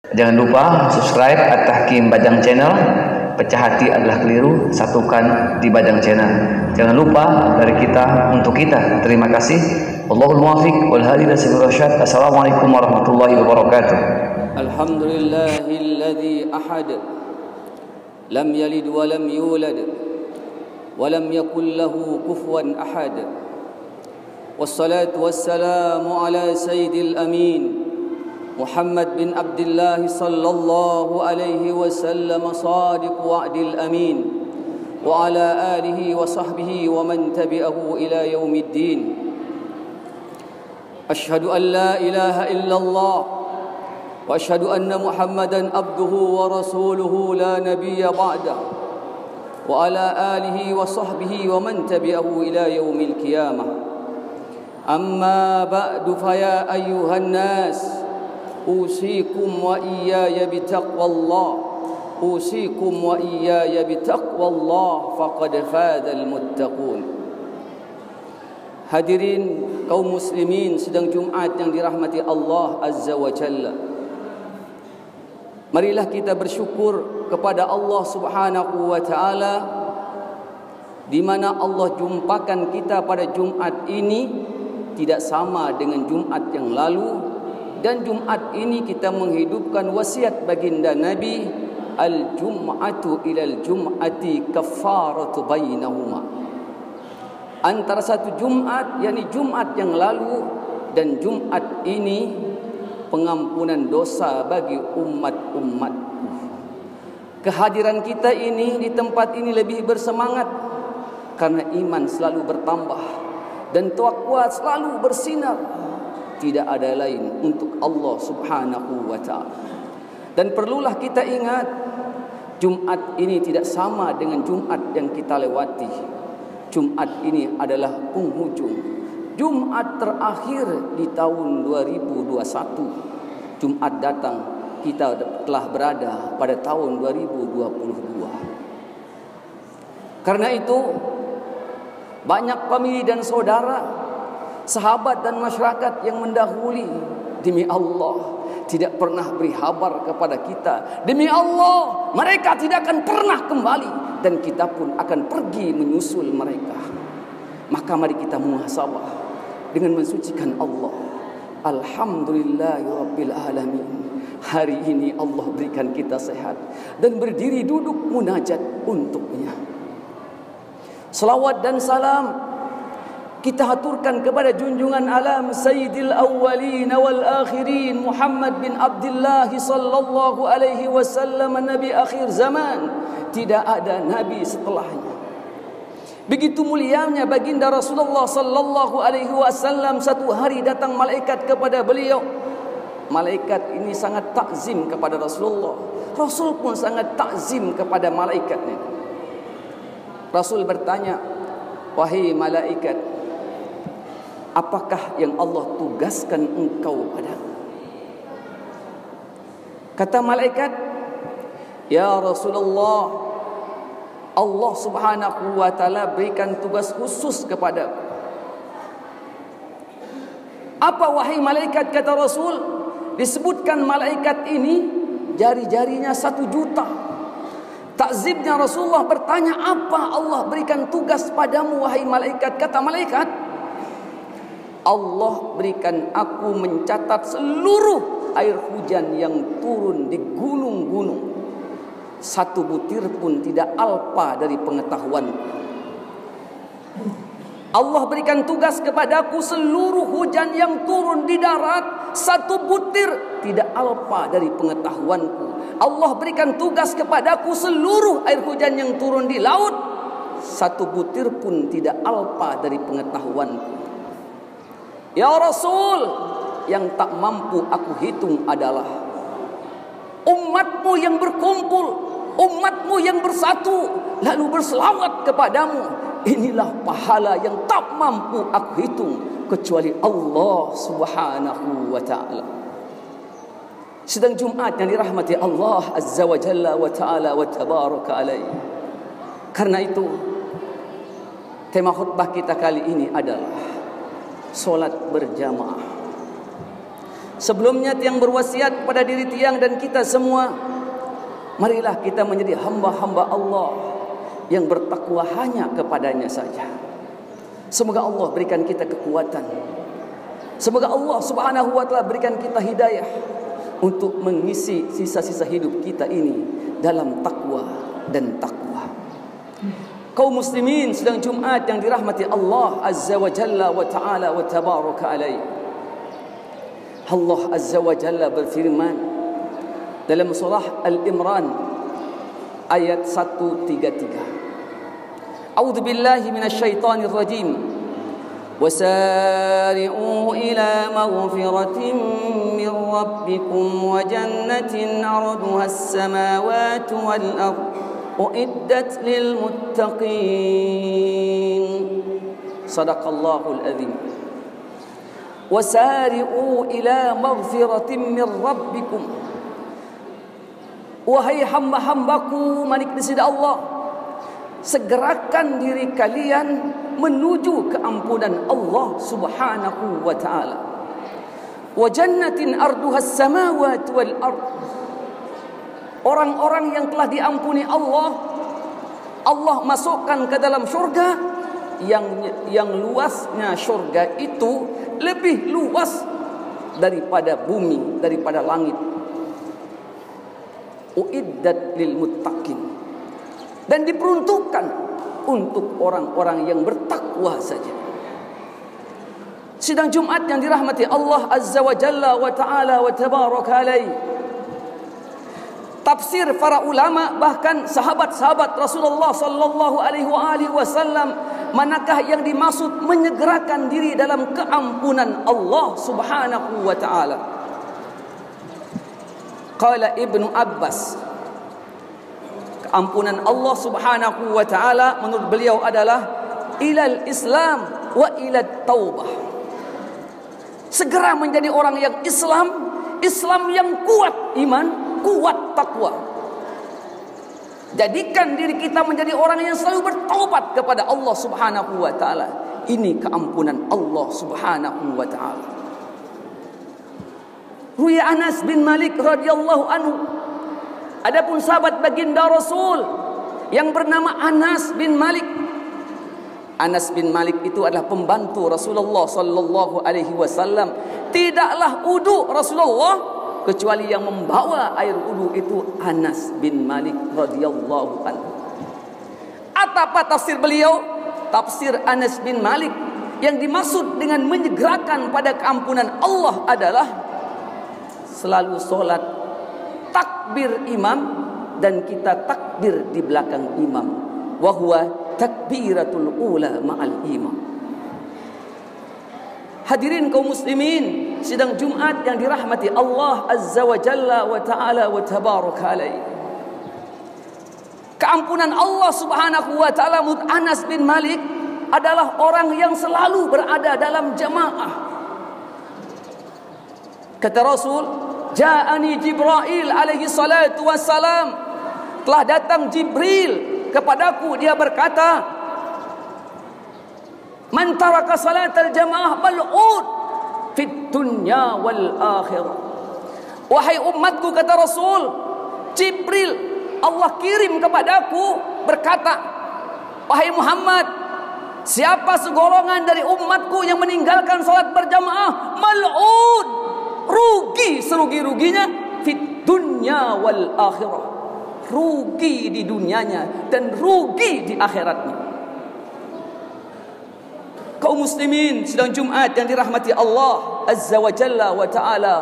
Jangan lupa subscribe At-Tahkim Bajang Channel. Pecah hati adalah keliru, satukan di Bajang Channel. Jangan lupa dari kita untuk kita. Terima kasih. Wallahul muwaffiq wal hadi ila sabil rasyad. Assalamualaikum warahmatullahi wabarakatuh. Alhamdulillahilladzi ahad lam yalid wa lam yulad wa lam yakul lahu kufuwan ahad. Wassalatu wassalamu ala sayyidil amin Muhammad bin Abdullah sallallahu alaihi wasallam sadiq wa'dil amin wa ala alihi wa sahbihi wa man tabi'ahu ila yaumiddin. Ashhadu an la ilaha illallah wa ashhadu anna Muhammadan abduhu wa rasuluhu la nabiyya ba'da wa ala alihi wa sahbihi wa man tabi'ahu ila yaumil qiyamah. Amma ba'du fa ya ayyuhan nas أوصيكم وإياي بتقوى الله أوصيكم وإياي بتقوى الله فقد فاز المتقون. Hadirin kaum muslimin sedang Jumat yang dirahmati Allah Azza wa Jalla. Marilah kita bersyukur kepada Allah Subhanahu wa taala di mana Allah jumpakan kita pada Jumat ini tidak sama dengan Jumat yang lalu. Dan Jumat ini kita menghidupkan wasiat baginda Nabi, al-jum'atu ilal jum'ati kafaratu bainahuma. Antara satu Jumat, yakni Jumat yang lalu, dan Jumat ini pengampunan dosa bagi umat-umatku. Kehadiran kita ini di tempat ini lebih bersemangat karena iman selalu bertambah dan takwa selalu bersinar. Tidak ada lain untuk Allah Subhanahu wa ta'ala. Dan perlulah kita ingat, Jumat ini tidak sama dengan Jumat yang kita lewati. Jumat ini adalah penghujung, Jumat terakhir di tahun 2021. Jumat datang, kita telah berada pada tahun 2022. Karena itu, banyak famili dan saudara, sahabat dan masyarakat yang mendahului, demi Allah tidak pernah beri kabar kepada kita. Demi Allah mereka tidak akan pernah kembali, dan kita pun akan pergi menyusul mereka. Maka mari kita muhasabah dengan mensucikan Allah. Alhamdulillahirabbil alamin. Hari ini Allah berikan kita sehat dan berdiri duduk munajat untuknya. Salawat dan salam kita haturkan kepada junjungan alam Sayyidil Awwalin wal Akhirin Muhammad bin Abdullah sallallahu alaihi wasallam, Nabi akhir zaman. Tidak ada nabi setelahnya. Begitu mulianya baginda Rasulullah sallallahu alaihi wasallam, satu hari datang malaikat kepada beliau. Malaikat ini sangat takzim kepada Rasulullah. Rasul pun sangat takzim kepada malaikatnya. Rasul bertanya, "Wahai malaikat, apakah yang Allah tugaskan engkau padaku?" Kata malaikat, "Ya Rasulullah, Allah Subhanahu wa ta'ala berikan tugas khusus kepadaku." Apa wahai malaikat? Kata Rasul. Disebutkan malaikat ini jari-jarinya 1 juta. Takzibnya Rasulullah bertanya, apa Allah berikan tugas padamu wahai malaikat? Kata malaikat, Allah berikan aku mencatat seluruh air hujan yang turun di gunung-gunung. 1 butir pun tidak alpa dari pengetahuanku. Allah berikan tugas kepadaku seluruh hujan yang turun di darat, 1 butir tidak alpa dari pengetahuanku. Allah berikan tugas kepadaku seluruh air hujan yang turun di laut, 1 butir pun tidak alpa dari pengetahuanku. Ya Rasul, yang tak mampu aku hitung adalah umatmu yang berkumpul, umatmu yang bersatu, lalu berselawat kepadamu. Inilah pahala yang tak mampu aku hitung kecuali Allah Subhanahu wa ta'ala. Sedang Jumat yang dirahmati Allah Azza wa Jalla wa ta'ala wa tabaraka alaih. Karena itu, tema khutbah kita kali ini adalah solat berjamaah. Sebelumnya tiang berwasiat kepada diri tiang dan kita semua, marilah kita menjadi hamba-hamba Allah yang bertakwa hanya kepadanya saja. Semoga Allah berikan kita kekuatan. Semoga Allah Subhanahu wa taala berikan kita hidayah untuk mengisi sisa-sisa hidup kita ini dalam takwa dan takwa. Kaum muslimin sedang Jumat yang dirahmati Allah Azza wa Jalla wa Ta'ala wa Tabaraka alaih. Allah Azza wa Jalla berfirman dalam surah Al-Imran ayat 133. A'udzu billahi minasyaitonir rajim. وسارعوا إلى مغفرة من ربكم وجنة عرضها السماوات والأرض أعدت للمتقين صدق الله العظيم. وسارعوا إلى مغفرة من ربكم. Wahai hamba-hambaku milik di sisi Allah, segerakan diri kalian menuju keampunan Allah Subhanahu wa taala. Wa jannatin arduha as-samawati wal ard. Orang-orang yang telah diampuni Allah, Allah masukkan ke dalam syurga yang luasnya syurga itu lebih luas daripada bumi, daripada langit. Uiddat lil muttaqin. Dan diperuntukkan untuk orang-orang yang bertakwa saja. Sidang Jumat yang dirahmati Allah Azza wa Jalla wa Ta'ala wa Tabaraka alaih. Tafsir para ulama bahkan sahabat-sahabat Rasulullah sallallahu alaihi wasallam, manakah yang dimaksud menyegerakan diri dalam keampunan Allah Subhanahu wa taala? Qala Ibnu Abbas, ampunan Allah Subhanahu wa taala menurut beliau adalah ilal Islam wa ilat taubah. Segera menjadi orang yang Islam, Islam yang kuat iman, kuat takwa. Jadikan diri kita menjadi orang yang selalu bertaubat kepada Allah Subhanahu wa taala. Ini keampunan Allah Subhanahu wa taala. Ruya Anas bin Malik radhiyallahu anhu, adapun sahabat baginda Rasul yang bernama Anas bin Malik. Anas bin Malik itu adalah pembantu Rasulullah sallallahu alaihi wasallam. Tidaklah wudu Rasulullah kecuali yang membawa air wudu itu Anas bin Malik radhiyallahu anhu. Apa tafsir beliau? Tafsir Anas bin Malik yang dimaksud dengan menyegerakan pada keampunan Allah adalah selalu solat takbir imam dan kita takbir di belakang imam, wa huwa takbiratul ula ma'al imam. Hadirin kaum muslimin sidang Jumat yang dirahmati Allah Azza wa Jalla wa Ta'ala wa Tabaraka alaih. Keampunan Allah Subhanahu wa taala menurut Anas bin Malik adalah orang yang selalu berada dalam jamaah. Kata Rasul, ja'ani Jibril alaihi salatu wassalam, telah datang Jibril kepadaku, dia berkata, man taraka salatal jamaah mal'ud fid dunya wal akhirah. Wahai umatku, kata Rasul, Jibril Allah kirim kepadaku berkata, wahai Muhammad, siapa segolongan dari umatku yang meninggalkan salat berjamaah, mal'ud, rugi serugi-ruginya, fid dunya wal akhirah, rugi di dunianya dan rugi di akhiratnya. Kaum muslimin sedang Jumat yang dirahmati Allah Azza wa Jalla wa Ta'ala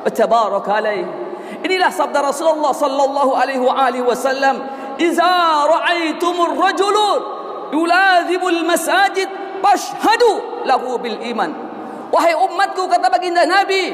wa Tabaraka alaih. Inilah sabda Rasulullah sallallahu alaihi wasallam, "Idza ra'aitumur rajulun yulazibul masajid fashhadu lahu bil iman." Wahai umatku, kata baginda Nabi,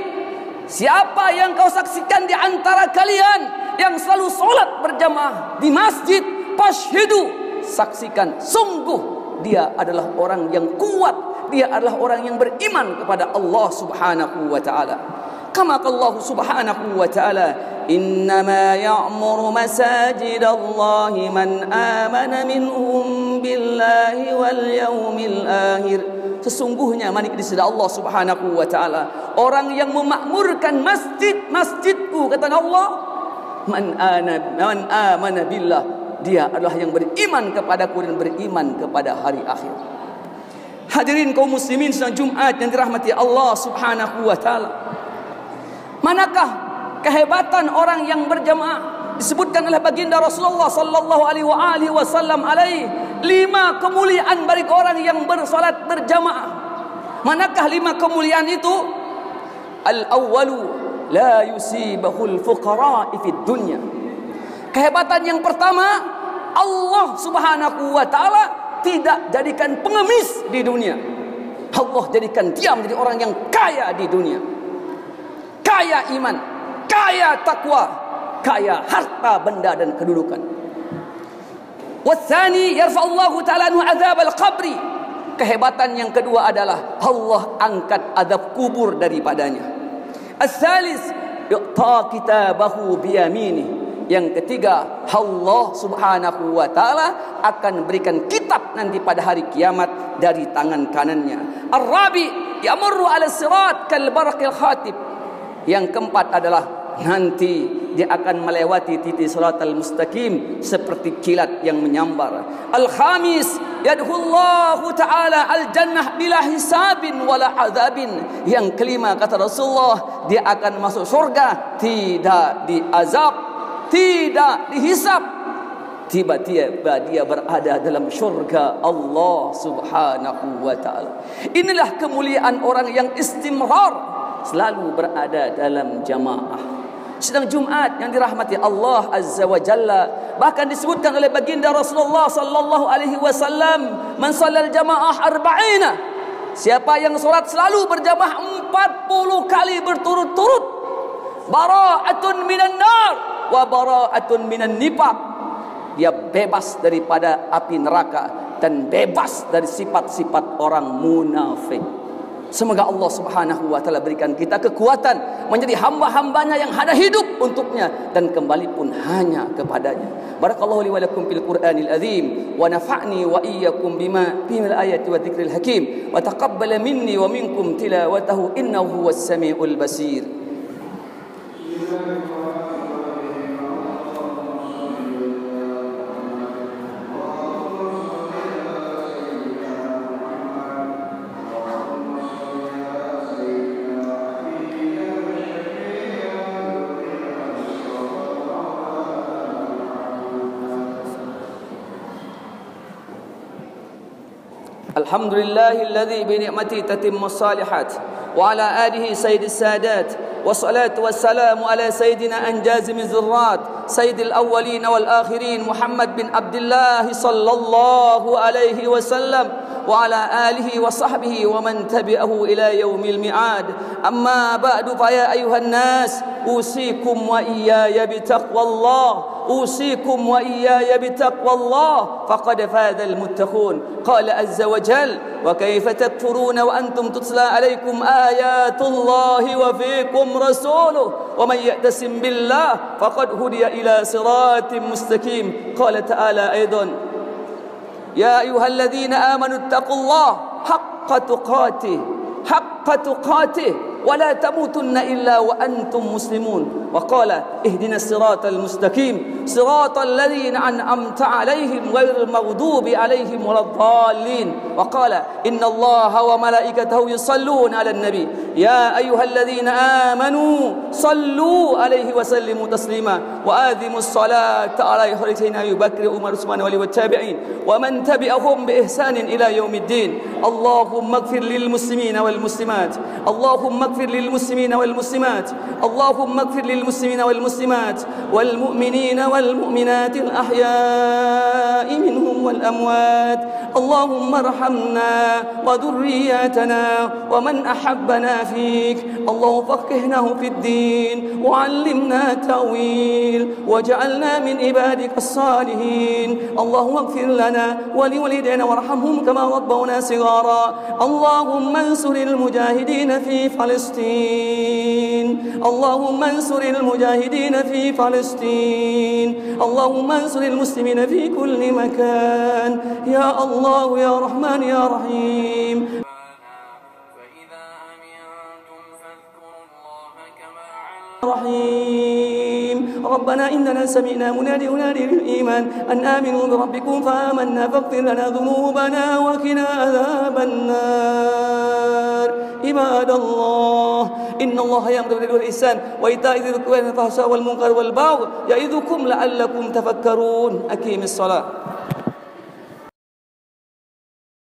siapa yang kau saksikan di antara kalian yang selalu solat berjamaah di masjid, fashhadu, saksikan, sungguh dia adalah orang yang kuat, dia adalah orang yang beriman kepada Allah Subhanahu wa taala. Kama qala Allah Subhanahu wa taala, innama ya'muru masajidallahi man amana minhum billahi wal yawmil akhir Sesungguhnya manik di sisi Allah Subhanahu wa taala, orang yang memakmurkan masjidku, kata Allah, man amana billah, dia adalah yang beriman kepadaku dan beriman kepada hari akhir. Hadirin kaum muslimin sedang Jumat yang dirahmati Allah Subhanahu wa taala. Manakah kehebatan orang yang berjamaah? Disebutkan oleh baginda Rasulullah sallallahu alaihi wasallam 5 kemuliaan bagi orang yang bersolat berjamaah. Manakah 5 kemuliaan itu? Al-awwalu la yusibahul fuqara fid dunya. Kehebatan yang pertama, Allah Subhanahu wa taala tidak jadikan pengemis di dunia. Allah jadikan dia menjadi orang yang kaya di dunia. Kaya iman, kaya takwa, kaya harta benda dan kedudukan. Watsani yarfa'ullahu ta'ala anhu azab al-qabri. Kehebatan yang kedua adalah Allah angkat azab kubur daripadanya. As-salis yu'ta kitabahu biyaminih. Yang ketiga, Allah Subhanahu wa taala akan berikan kitab nanti pada hari kiamat dari tangan kanannya. Ar-rabi yamurru 'ala sirat kal barqil khatib. Yang keempat adalah nanti dia akan melewati titik siratal mustaqim seperti kilat yang menyambar. Al-khamis yadkhulullahu ta'ala al-jannah bila hisabin wala azabin. Yang kelima, kata Rasulullah, dia akan masuk surga tidak diazab, tidak dihisab, tiba-tiba dia berada dalam syurga Allah Subhanahu wa ta'ala. Inilah kemuliaan orang yang istimrar, selalu berada dalam jamaah. Sedang Jumat yang dirahmati Allah Azza wa Jalla, bahkan disebutkan oleh baginda Rasulullah sallallahu alaihi wasallam, man shallal jamaah arba'ina, siapa yang solat selalu berjamaah 40 kali berturut-turut, bara'atun minan nar wa bara'atun minan nifaq, dia bebas daripada api neraka dan bebas dari sifat-sifat orang munafik. Semoga Allah Subhanahu wa taala berikan kita kekuatan menjadi hamba-hambanya yang ada hidup untuknya dan kembali pun hanya kepadanya. Barakallahu li wa lakum fil Qur'anil azim wa nafa'ni wa iyyakum bima fihi al ayati wa dzikril hakim wa taqabbala minni wa minkum tilawatahu innahu huwas samiul basir. الحمد لله الذي بنعمته تتم الصالحات وعلى آله سيد السادات والصلاة والسلام على سيدنا أنجاز من الذرات سيد الأولين والآخرين محمد بن عبد الله صلى الله عليه وسلم وعلى آله وصحبه ومن تبعه إلى يوم الميعاد. أما بعد فيا أيها الناس أوصيكم وإياي بتقوى الله، أوصيكم وإياي بتقوى الله فقد فاز المتقون. قال عز وجل وكيف تكفرون وأنتم تتلى عليكم آيات الله وفيكم رسوله ومن يعتصم بالله فقد هدي إلى صراط مستقيم. قال تعالى أيضا يا أيها الذين آمنوا اتقوا الله حق تقاته ولا تموتن إلا وأنتم مسلمون. وقال اهدنا الصراط المستقيم صراط الذين أنعمت عليهم غير المغضوب عليهم ولا الضالين. وقال إن الله وملائكته يصلون على النبي يا أيها الذين آمنوا صلوا عليه وسلموا تسليما وآذموا الصلاة على سيدنا أبي بكر وعمر وعثمان وعلي والتابعين ومن تبعهم بإحسان إلى يوم الدين. اللهم اغفر للمسلمين والمسلمات، اللهم اغفر للمسلمين والمسلمات، اللهم اغفر للمسلمين والمسلمات والمؤمنين والمؤمنات الأحياء منهم والأموات. اللهم ارحمنا وذرياتنا ومن أحبنا فيك. اللهم فقهناه في الدين وعلمنا التأويل واجعلنا من عبادك الصالحين. اللهم اغفر لنا ولوالدينا وارحمهم كما ربونا صغارا. اللهم انصر المجاهدين في فلسطين، اللهم انصر المجاهدين في فلسطين، اللهم انصر المسلمين في كل مكان يا الله يا رحمن يا رحيم. رحيم ربنا إننا سمعنا منادي ينادي للإيمان أن آمنوا بربكم فآمنا فاغفر لنا ذنوبنا وقنا عذاب النار عباد الله إن الله يأمر بالعدل والإحسان وإيتاء ذي القربى والفحشاء والمنكر والبغي يعظكم لعلكم تفكرون أقيموا الصلاة